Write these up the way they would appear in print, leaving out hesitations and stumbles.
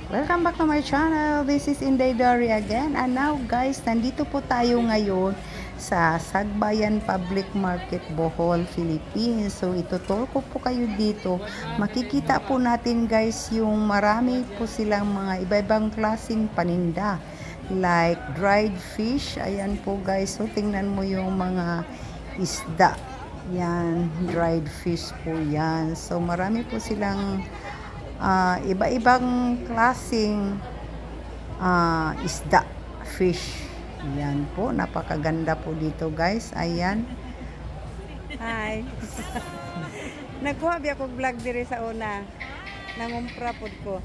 Welcome back to my channel. This is Inday Dory again. And now guys, nandito po tayo ngayon sa Sagbayan Public Market, Bohol, Philippines. So ituturo ko po kayo dito. Makikita po natin guys yung marami po silang mga iba-ibang klaseng paninda. Like dried fish. Ayan po guys. So tingnan mo yung mga isda. Yan, dried fish po yan. So marami po silang iba-ibang klaseng isda, fish. Yan po, napakaganda po dito guys. Ayan. Hi. Nagkuha biya kong vlog diri sa una. Nangumpra pod ko.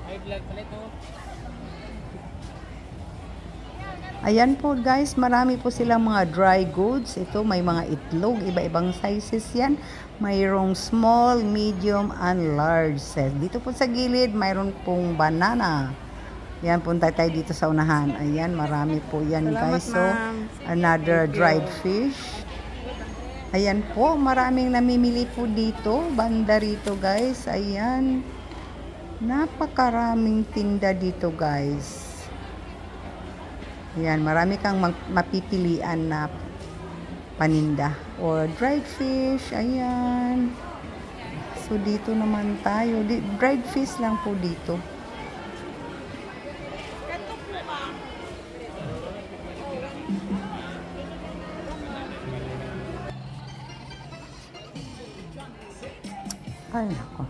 Ay vlog pala ito. Ayan po guys, marami po silang mga dry goods. Ito may mga itlog, iba-ibang sizes yan. Mayroong small, medium, and large size. Dito po sa gilid, mayroon pong banana. Yan, punta tayo dito sa unahan. Ayan, marami po yan guys. So, another dried fish. Ayan po, maraming namimili po dito. Banda rito guys. Ayan. Napakaraming tinda dito guys. Ayan, marami kang mapipilian na paninda or dried fish. Ayan. So dito naman tayo, dried fish lang po dito. Ay nako.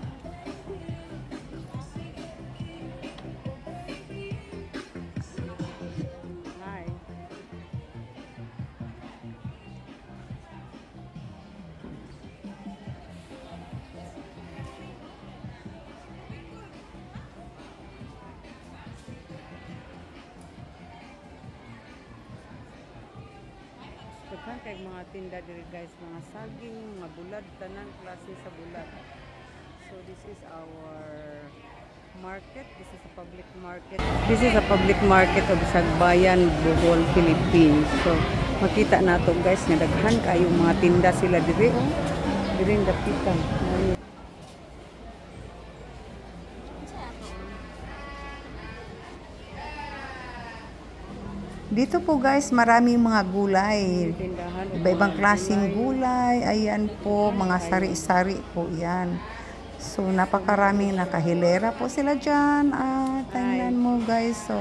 Daghan kay mga tinda diri guys, mga saging, mga bulad, tanan klase sa bulad. So this is our market. This is a public market. This is a public market of Sagbayan, Bohol, Philippines. So makita nato guys nga daghan kayo mga tinda sila diri. Diri dapitan. Dito po guys, maraming mga gulay. Iba-ibang klaseng gulay. Ayan po, mga sari-sari po yan. So, napakaraming nakahilera po sila dyan. Tingnan mo guys. So,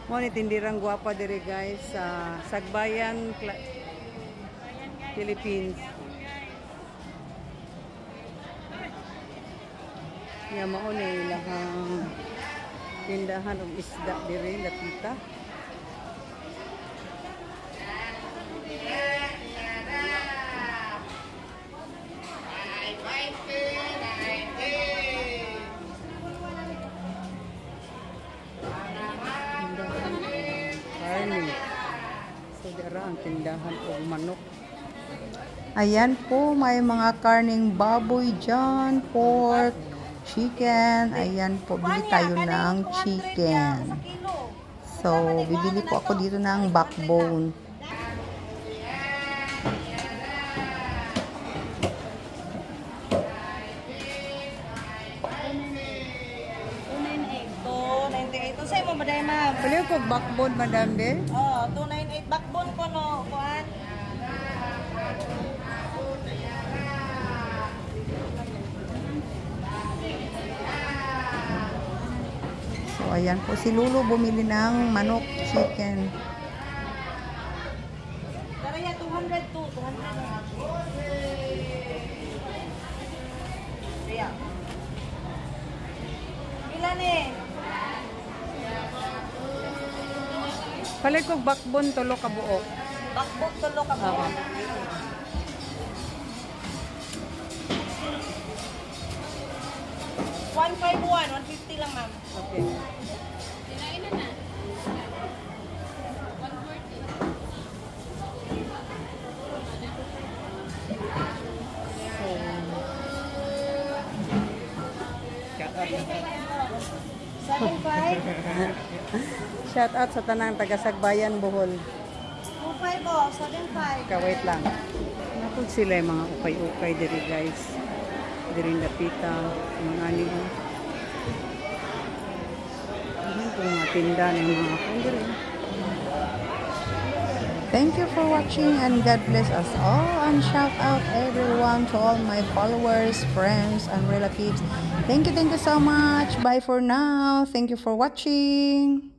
mo ni tindirang guwapa diri guys sa Sagbayan, Philippines. Yan mao ni lahang tindahan og isda diri lapita. So, dara ang tindahan o manok. Ayan po, may mga karning baboy dyan, pork, chicken. Ayan po, bili tayo ng chicken. So, bibili po ako dito ng backbone. Pwede ko backbone, madam de? Oh, 298 backbone ko no, kuan. So, ayan po. Si Lulu bumili ng manok, chicken. Karaya 200 to, 200. Kaya. Ilan eh? Palit ko backbone, tulo ka buok. Backbone tulo ka buok. 150 lang ma'am. Okay. Shout out sa tanang taga Sagbayan, Bohol. 25 oh, 75. Wait lang. Napod sila yung mga ukay-ukay diri guys. Diring dapita. Mga ani mo. Ano po mga tinda ng mga kundiri. Thank you for watching and God bless us all, and shout out everyone to all my followers, friends, and relatives. Thank you so much. Bye for now. Thank you for watching.